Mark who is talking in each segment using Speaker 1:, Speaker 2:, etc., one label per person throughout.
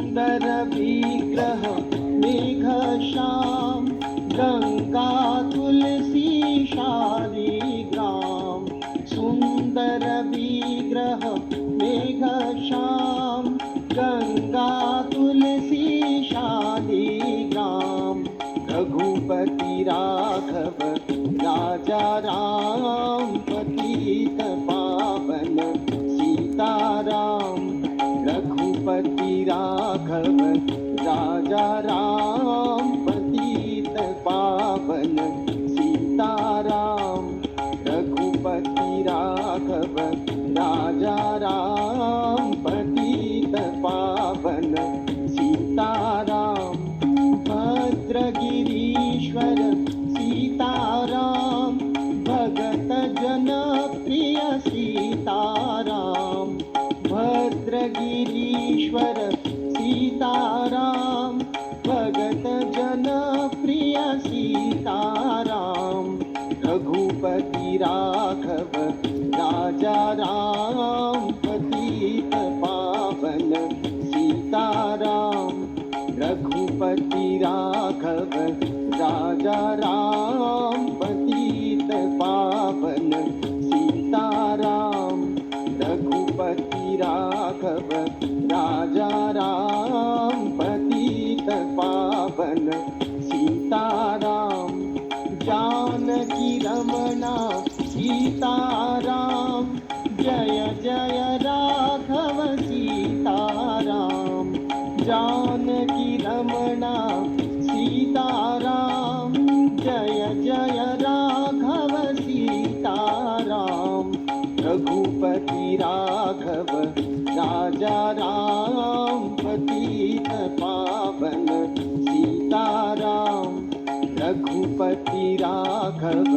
Speaker 1: सुंदर विग्रह मेघश्याम गंगा तुलसी शालिग्राम। सुंदर विग्रह मेघश्याम गंगा तुलसी शालिग्राम। रघुपति राघव राजा राम पतित पावन सीताराम। रघुपति राघव राजा राम पतित पावन सीताराम। रघुपति राघव राजा राम पतित पावन सीताराम। भद्रगिरीश्वर सीताराम भगत जन प्रिय सीताराम। भद्रगिरीश्वर सीताराम भगत जन प्रिय सीताराम। रघुपति राघव राजा राम पतित पावन सीताराम। रघुपति राघव राजा राम पतित पावन सीताराम। रघुपति राघव राजा राम पतित पावन सीताराम। जानकी रमणा सीताराम जय जय राघव सीताराम। जानकी रमणा सीताराम जय जय राघव सीताराम। रघुपति राघव राजा राम पतित पावन सीताराम। रघुपति राघव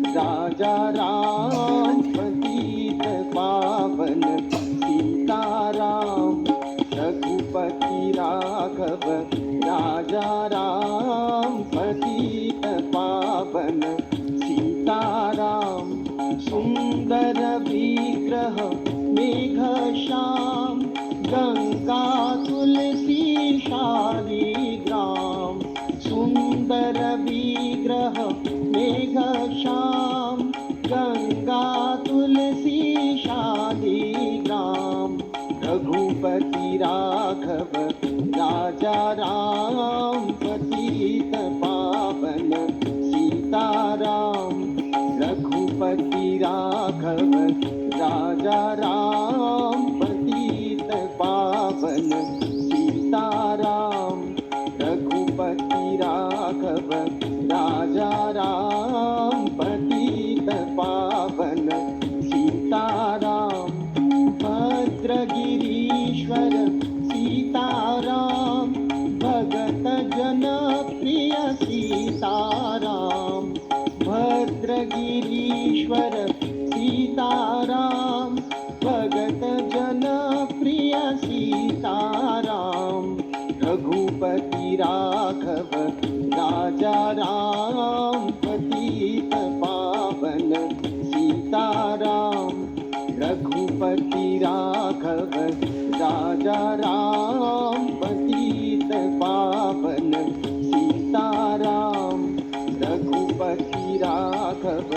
Speaker 1: राजा राम पतित पावन सीताराम। रघुपति राघव राजा राम पतित पावन सीताराम। सुंदर विग्रह मेघश्याम गंगा तुलसी शालिग्राम। सुंदर विग्रह मेघश्याम गंगा तुलसी शालिग्राम। रघुपति राघव राजा राम पतित पावन सीताराम। रघुपति राघव राजा राम पतित पावन सीताराम। रघुपति राघव राजा राम पतित पावन सीताराम। भद्रगिरीश्वर सीताराम भगत जन प्रिय सीताराम। भद्रगिरीश्वर सीताराम भगत जन प्रिय सीताराम। रघुपति राघव राजा राम पतित पावन सीताराम। रघुपति राघव राजा राम पतित पावन सीताराम। रघुपति राघव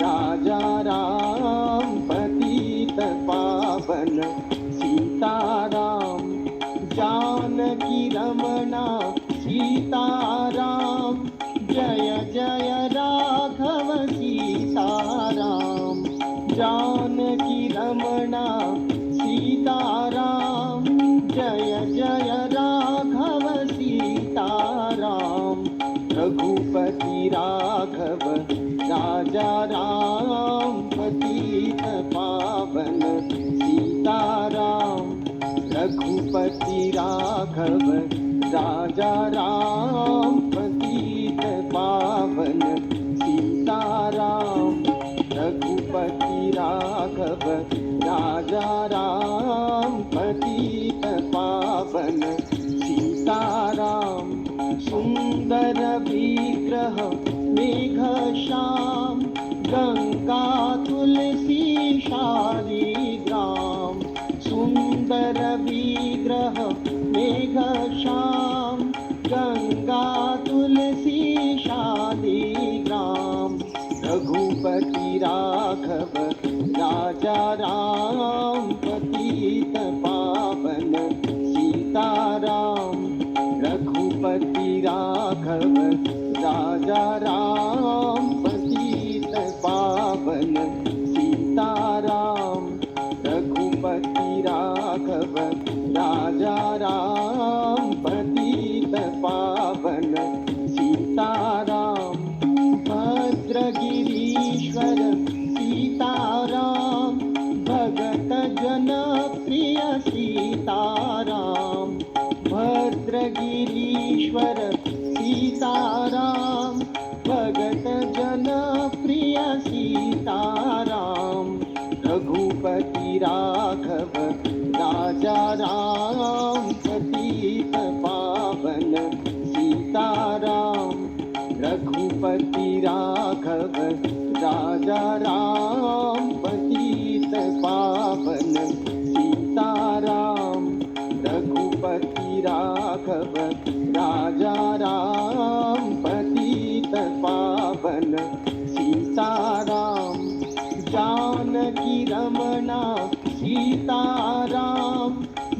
Speaker 1: राजा राम पतित पावन सीताराम। जानकी रमणा सीताराम जय जय राघव सीताराम। जानकी रमणा सीताराम जय जय राघव सीताराम। रघुपति राघव राजा राम पतित पावन सीताराम। रघुपति राघव राजा राम पतित पावन सीताराम। रघुपति राघव राजा राम पतित पावन सीताराम। सुंदर विग्रह मेघश्याम गंगा तुलसी शालिग्राम। सुंदर विग्रह मेघ श्याम गंगा तुलसी शालिग्राम रघुपति राघव राजा राम पतित पावन सीताराम रघुपति राघव राजा राम पतित पावन सीताराम रघुपति राघव राजा राम पतित पावन सीताराम भद्रगिरीश्वर सीताराम भगत जन प्रिय सीताराम भद्रगिरीश्वर सीताराम भगत जन प्रिय सीताराम रघुपति राघव राजा राम पतित पावन सीताराम रघुपति राघव राजा राम पतित पावन सीताराम रघुपति राघव राजा राम पतित पावन सीताराम जानकी रमणा सीताराम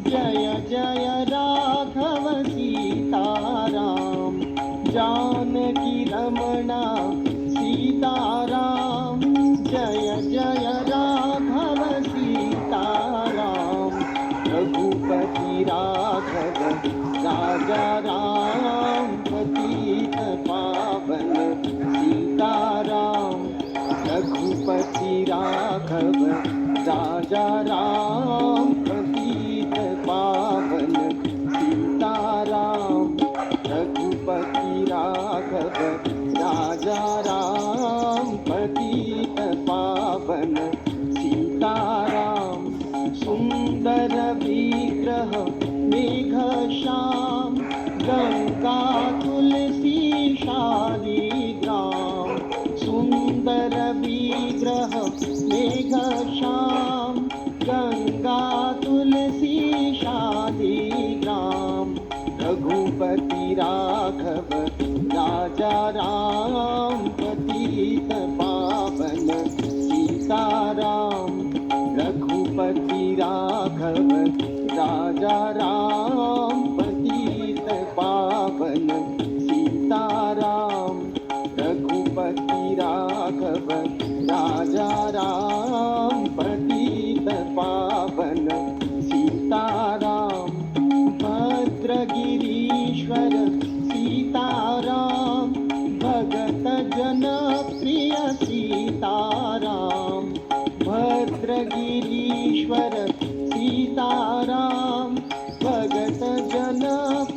Speaker 1: जय जय राघव सीताराम जानकी रमणा सीताराम जय जय राघव सीताराम रघुपति राघव राजा राम पतित पावन सीताराम रघुपति राघव राजा राम पतित पावन सीताराम रघुपति राघव राजा राम पतित पावन सीताराम सुंदर विग्रह मेघ श्याम गंगा तुलसी शालिग्राम सुंदर विग्रह मेघ श्याम गंगा तुलसी शालिग्राम रघुपति राघव राजा राम पतित पावन सीताराम रघुपति राघव राजा राम पतित पावन सीताराम रघुपति राघव राजा राम पतित पावन सीताराम भद्रगिरीश्वर सीताराम भगत जन प्रिय सीताराम भद्रगिरीश्वर सीताराम भगत जन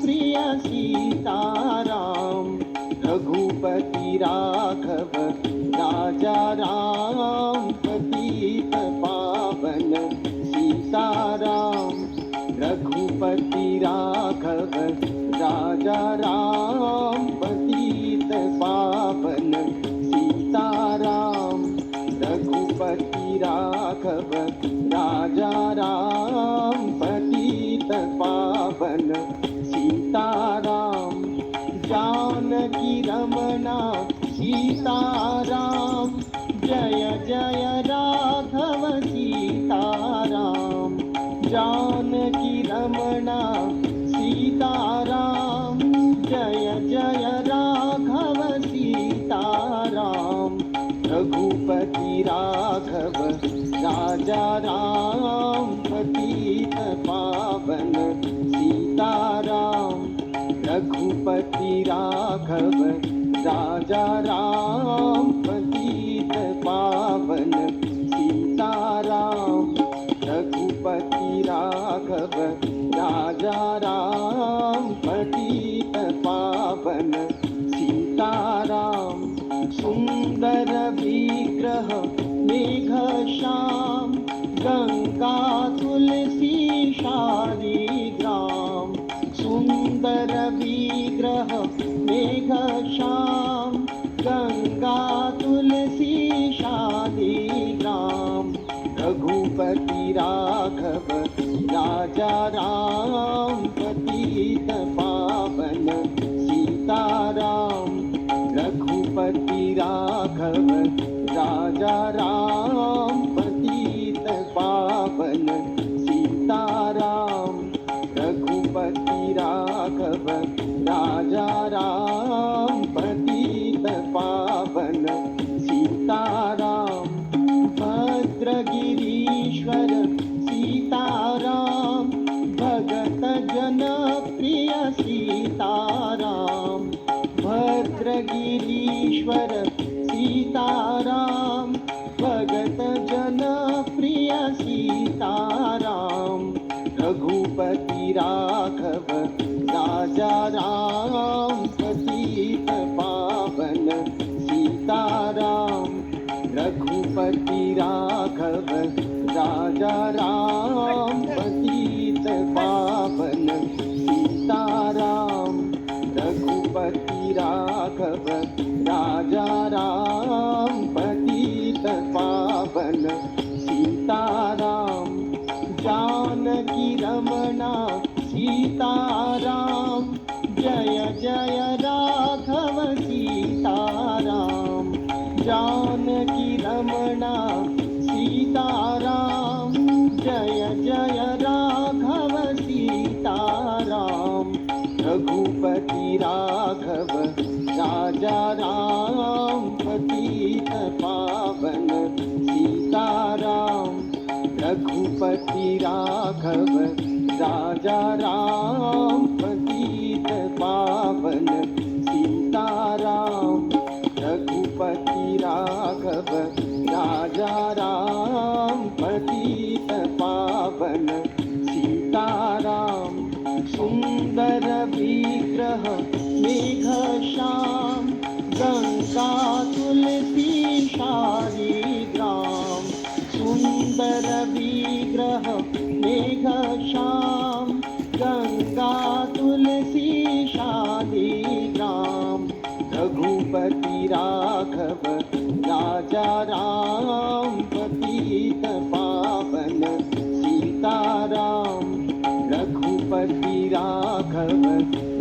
Speaker 1: प्रिय सीताराम रघुपति राघव राजा राम पतित पावन सीताराम रघुपति राघव राजा राम पतित पावन सीताराम रघुपति राघव राजा राम पतित पावन सीताराम जानकी रमणा सीताराम जय जय राघव सीताराम जानकी रमणा सीताराम जय जय राघव सीताराम रघुपति राघव राजा राम पतित पावन सीताराम रघुपति राघव राजा राम पतित पावन सीताराम रघुपति राघव राजा राम पतित पावन सीताराम सुंदर विग्रह मेघ श्याम गंगा तुलसी शालिग्राम सुंदर विग्रह मेघ श्याम गंगा तुलसी शालिग्राम रघुपति राघव राजा राम पति रघुपति राघव राजा राम, पतित पावन सीताराम। भद्रगिरीश्वर सीताराम, भगत जन प्रिय सीताराम। भद्रगिरीश्वर सीताराम, भगत जन प्रिय सीताराम। रघुपति राघव राजा राम, पतित पावन सीताराम। रघुपति राघव राजा राम, पतित पावन सीताराम। रघुपति राघव राजा राम, पतित पावन सीताराम। जानकी रमणा सीताराम, जय जय राघव सीताराम। जानकी रमणा सीताराम, जय जय राघव सीताराम। रघुपति राघव राजा राम, पतित पावन सीताराम। रघुपति राघव राजा राम, पतित पावन सीताराम। रघुपति राघव राजा राम, पतित पावन सीताराम। सुंदर विग्रह मेघश्याम, गंगा तुलसी शालिग्राम। सुंदर विग्रह मेघश्याम, गंगा तुलसी शालिग्राम। रघुपति राघव राजा राम, पतित पावन सीताराम। रघुपति राघव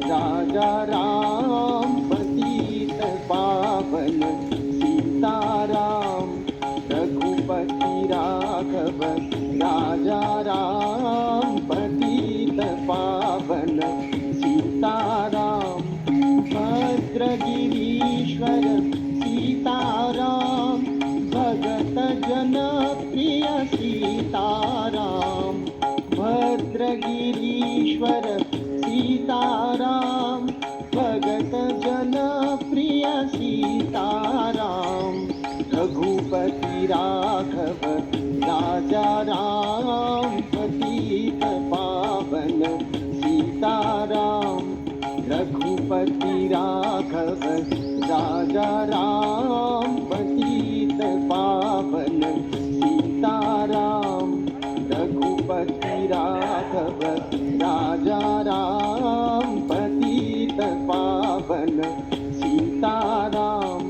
Speaker 1: राजा राम, पतित पावन सीताराम। रघुपति राघव राजा राम, पतित पावन सीताराम। भद्रगिरीश्वर सीताराम, भगत जन प्रिय सीताराम। भद्रगिरीश्वर सीताराम, भगत जन प्रिय सीताराम। रघुपति राघव राजा राम, पतित पावन सीताराम। रघुपति राघव राजा राम, पतित पावन सीताराम। रघुपति राघव राजा राम, पतित पावन सीताराम।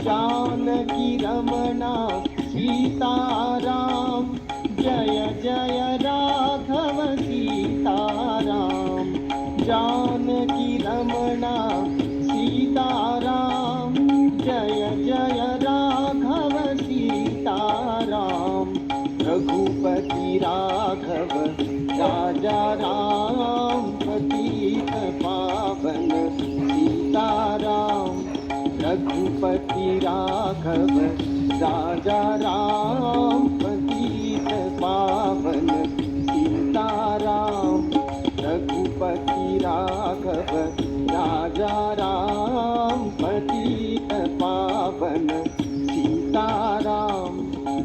Speaker 1: जानकी रमणा सीताराम, जय जय राघव सीताराम। जानकी रमणा सीताराम, जय जय राघव सीताराम। रघुपति राघव राजा राम, पतित पावन सीताराम। रघुपति राघव राजा राम, पतित पावन सीताराम। रघुपति राघव राजा राम, पतित पावन सीताराम।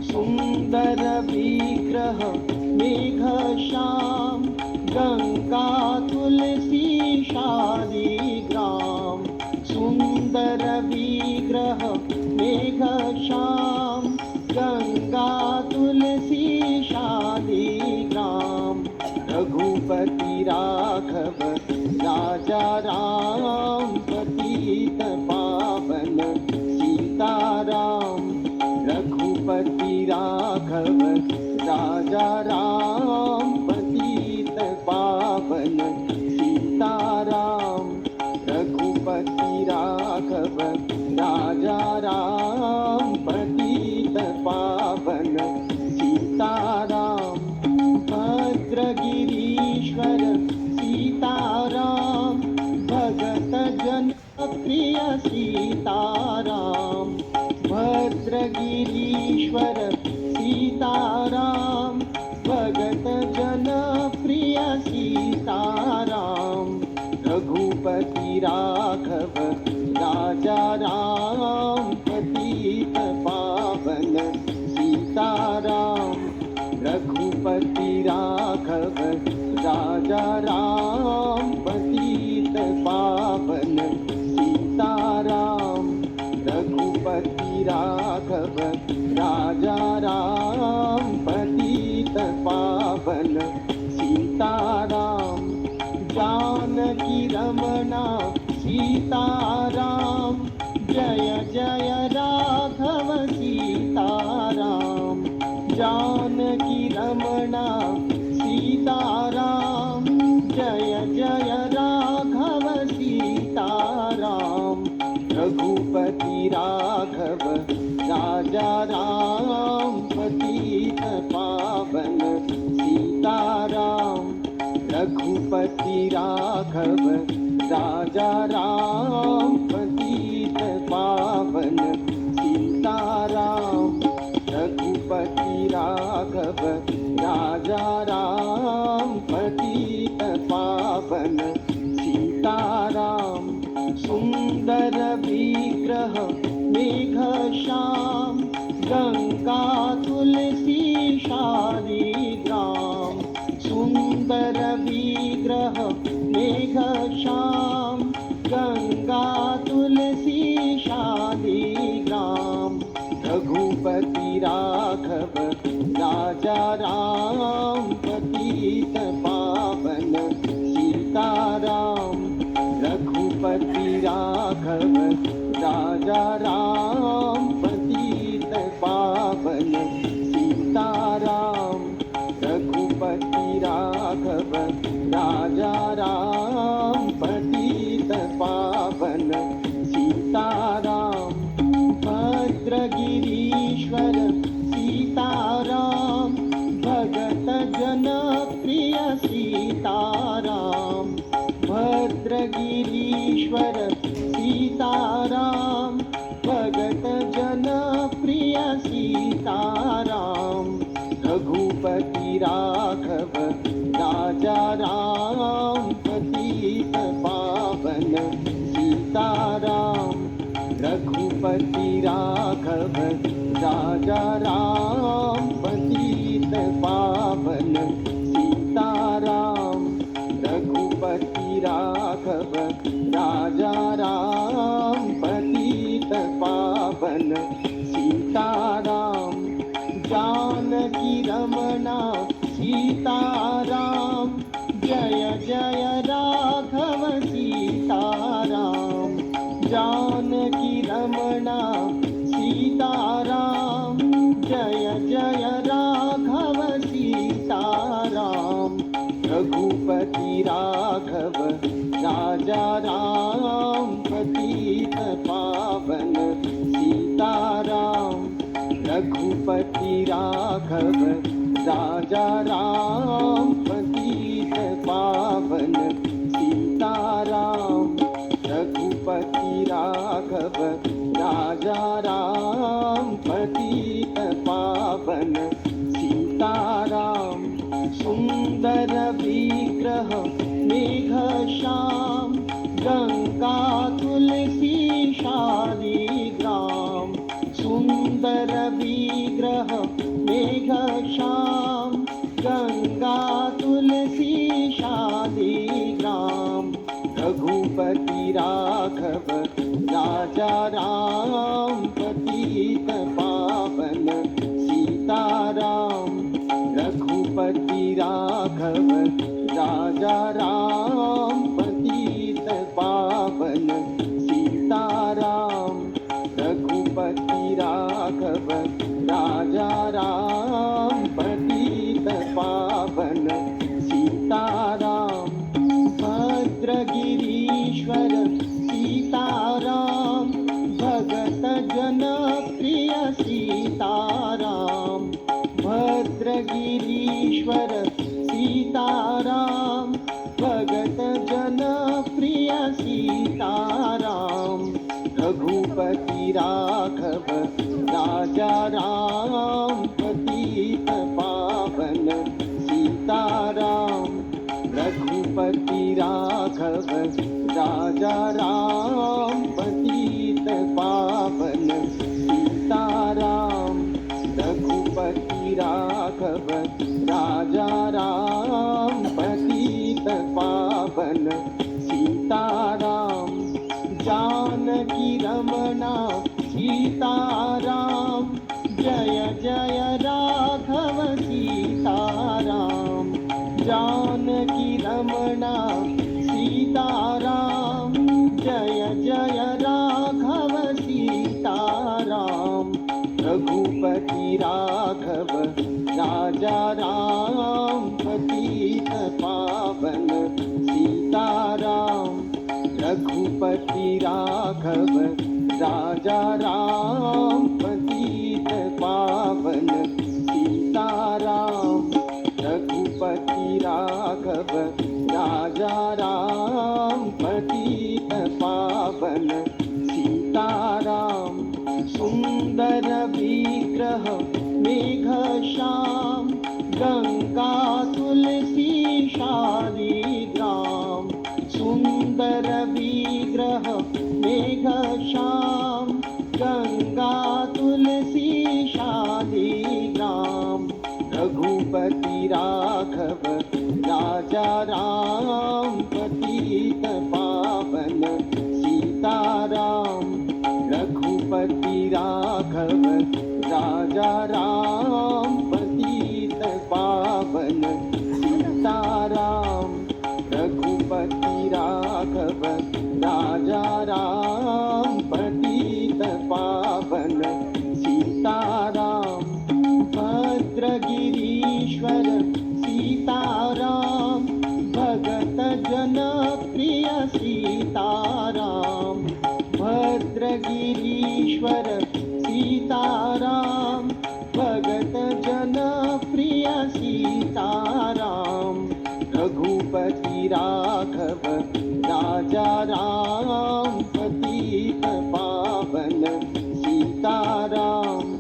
Speaker 1: सुंदर विग्रह मेघश्याम, गंगा तुलसी शालिग्राम। सुंदर विग्रह मेघश्याम, गंगा तुलसी शालिग्राम। रघुपति राघव राजा राम, पतित पावन सीताराम। रघुपति राघव राजा राम, पतित पावन सीताराम। रघुपति राघव राजा राम, पतित पावन सीताराम। भद्रगिरीश्वर प्रिय सीताराम भद्रगिरीश्वर सीताराम भगत जन प्रिय सीताराम रघुपति राघव राजा राम पतित पावन सीताराम रघुपति राघव राजा राम पतित पावन सीताराम रघुपति राघव राजा राम पतित पावन सीताराम जानकी रमणा सीताराम जय जय राघव सीताराम जानकी रमणा सीताराम जय जय राघव सीताराम रघुपति राघव राजा राम पतित पावन सीताराम रघुपति राघव राजा राम पतित पावन सीताराम रघुपति राघव राजा राम पतित पावन सीताराम सुंदर विग्रह मेघश्याम गंगा तुलसी शालिग्राम सुंदर विग्रह मेघश्याम गंगा तुलसी शालिग्राम रघुपति राघव राजा राम पतित पावन सीताराम रघुपति राघव राजा राम पतित पावन सीताराम रघुपति राघव राजा राम पतित पावन सीताराम भद्रगिरीश्वर सीताराम भगत जन प्रिय सीताराम भद्रगिरीश्वर सीताराम भगत जन प्रिय सीताराम रघुपति राघव राजा राम पतित पावन सीताराम रघुपति राघव राजा राम पतित पावन सीताराम रघुपति राघव राजा राम पतित पावन सीताराम जानकी रमणा सीताराम जय जय राघव सीताराम जानकी रमणा सीताराम जय जय राघव सीताराम रघुपति राघव राजा राम पतित पावन सीताराम रघुपति राघव राजा राम पतित पावन सीताराम रघुपति राघव राजा राम पतित पावन सीताराम सुंदर विग्रह मेघश्याम गंगा तुलसी शालिग्राम सुंदर विग्रह मेघश्याम गंगा तुलसी शालिग्राम रघुपति राघव राजा राम पतित पावन सीताराम रघुपति राघव राजा राम पतित पावन सीताराम रघुपति राघव राजा राम पतित पावन सीताराम भद्रगिरीश्वर सीताराम भगत जन प्रिय सीताराम भद्रगिरीश्वर सीताराम भगत जन प्रिय सीताराम राघव राजा राम पतित पावन सीताराम रघुपति राघव राजा राम पतित पावन सीताराम जानकी रमणा सीताराम जय जय राघव सीताराम जानकी रमणा सीताराम जय जय राघव सीताराम रघुपति राघव राजा राम पतित पावन सीताराम रघुपति राघव राजा राम पतित पावन सीताराम रघुपति राघव राजा राम पतित पावन सीताराम सुंदर विग्रह मेघश्याम गंगा तुलसी शालिग्राम सुंदर विग्रह मेघश्याम गंगा तुलसी शालिग्राम रघुपति राघव राजा राम पतित पावन सीताराम रघुपति राघव राजा राम पतित पावन सीताराम रघुपति राघव राजा राम पतित पावन सीताराम भद्रगिरीश्वर सीताराम भगत जन प्रिय सीताराम भद्रगिरीश्वर सीताराम भगत जन प्रिय सीताराम रघुपति राघव राजा राम पतित पावन सीताराम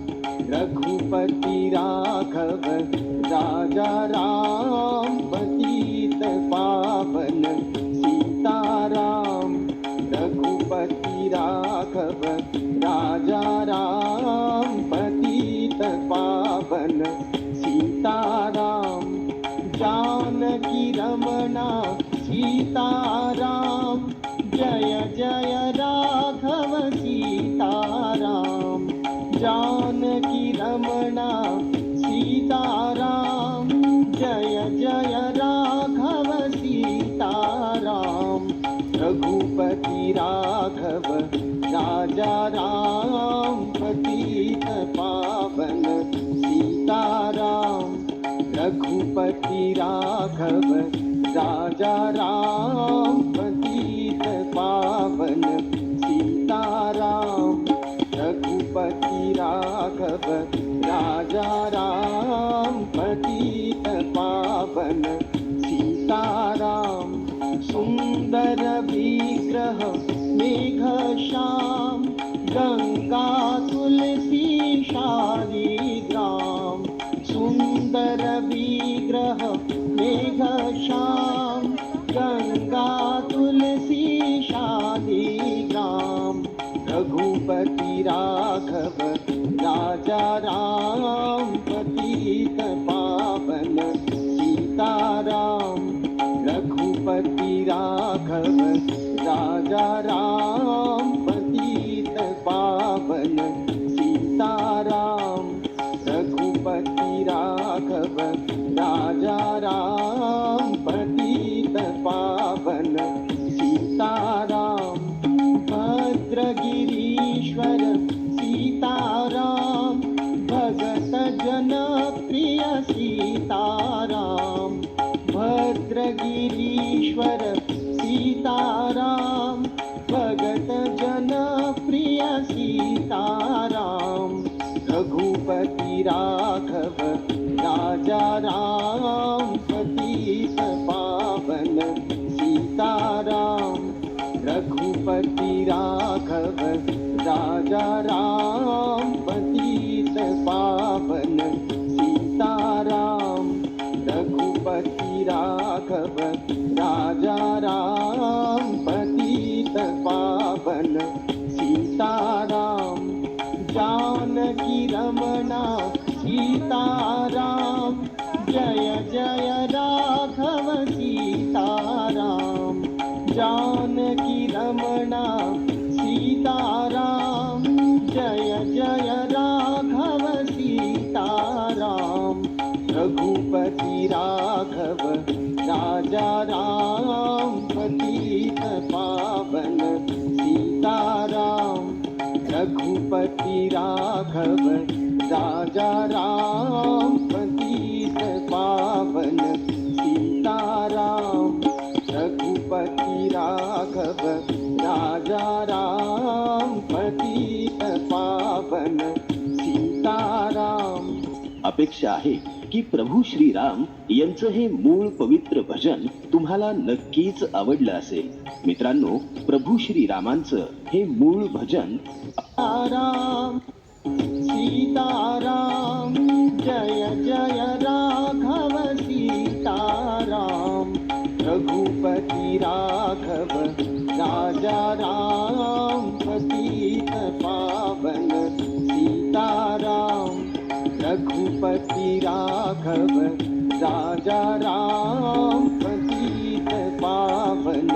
Speaker 1: रघुपति राघव राजा राम पतित पावन सीताराम रघुपति राघव राजा राम पतित पावन सीताराम जानकी रमणा सीताराम जय जय राघव सीताराम जानकी रमणा सीताराम जय जय राघव सीताराम रघुपति राघव राजा राम पतित पावन सीताराम रघुपति राघव राजा राम पतित पावन सीताराम रघुपति राघव राजा राम पतित पावन सीताराम सुंदर विग्रह मेघश्याम गंगा तुलसी शालिग्राम सुंदर विग्रह मेघश्याम गंगा तुलसी शालिग्राम रघुपति राघव राजा राम पतित पावन सीताराम रघुपति राघव राजा राम पतित पावन सीताराम रघुपति राघव राजा राम पतित पावन सीताराम भद्रगिरीश्वर सीताराम भगत जन प्रिय सीताराम भद्रगिरीश्वर सीताराम भगत जानकी रमणा सीताराम जय जय राघव सीताराम रघुपति राघव राजा राम पतित पावन सीताराम रघुपति राघव राजा राम पतित पावन सीताराम रघुपति राघव राजा राम पतित पावन सीताराम.
Speaker 2: अपेक्षा आहे की प्रभू श्रीराम यांचं हे मूळ पवित्र भजन तुम्हाला नक्कीच आवडलं असेल. मित्रांनो, प्रभू श्रीरामांचं हे मूळ भजन
Speaker 1: राम सीताराम जय जय राघव सीताराम रघुपति राघव राजा राम पतित पावन सीताराम रघुपति राघव राजा राम पतित पावन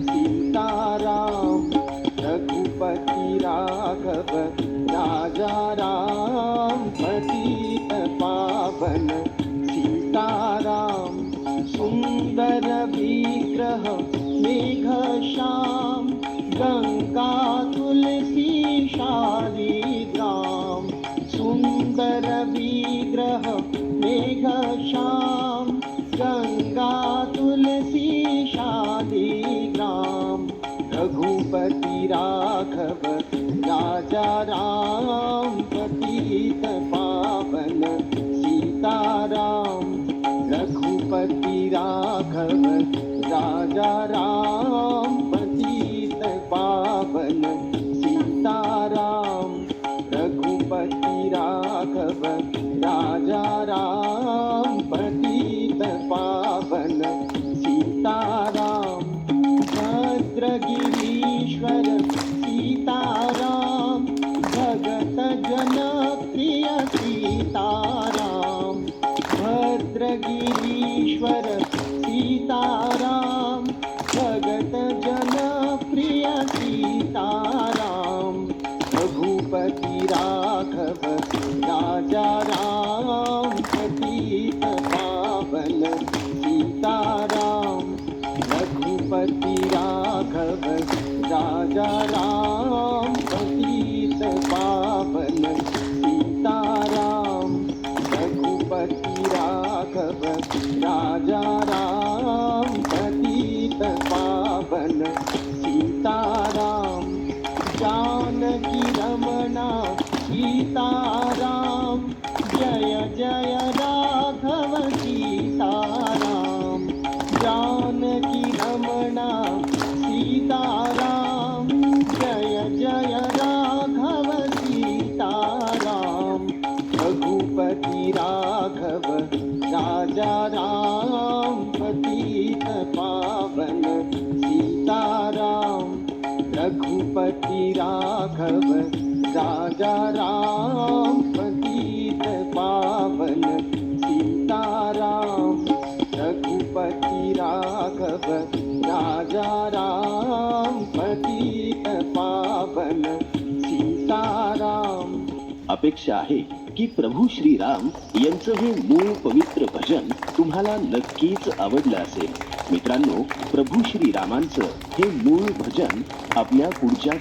Speaker 1: सीताराम रघुपति राघव राजा राम पतित पावन सीताराम. सुंदर विग्रह मेघ श्याम गंगा तुलसी शालिग्राम सुंदर विग्रह मेघ श्याम गंगा तुलसी शालिग्राम रघुपति राघव राजा राम पतित पावन सीताराम रघुपति राघव राजा राम पतित पावन सीताराम रघुपति राघव राजा राम पतित पावन सीताराम. भद्रगिरीश्वर सीताराम भगत जन प्रिय सीताराम भद्रगिरीश्वर सीताराम भगत जन प्रिय सीताराम रघुपति राघव राजा राम पतित पावन सीताराम रघुपति राघव राजा राम पतित पावन सीताराम रघुपति राघव राजा राम पतित पावन सीताराम. जानकी रमणा सीताराम जय जय राघव सीताराम जानकी रमणा सीताराम जय जय राघव सीताराम रघुपति राघव राजा राम पतित पावन सीताराम रघुपति राघव राजा राम पतित पावन सीताराम रघुपति राघव राजा राम पतित पावन सीताराम.
Speaker 2: अपेक्षा आहे की प्रभू श्रीराम यांचं हे मूळ पवित्र भजन तुम्हाला नक्कीच आवडलं असेल. मित्रांनो, प्रभू श्रीरामांचं हे मूळ भजन आपल्या पुढच्या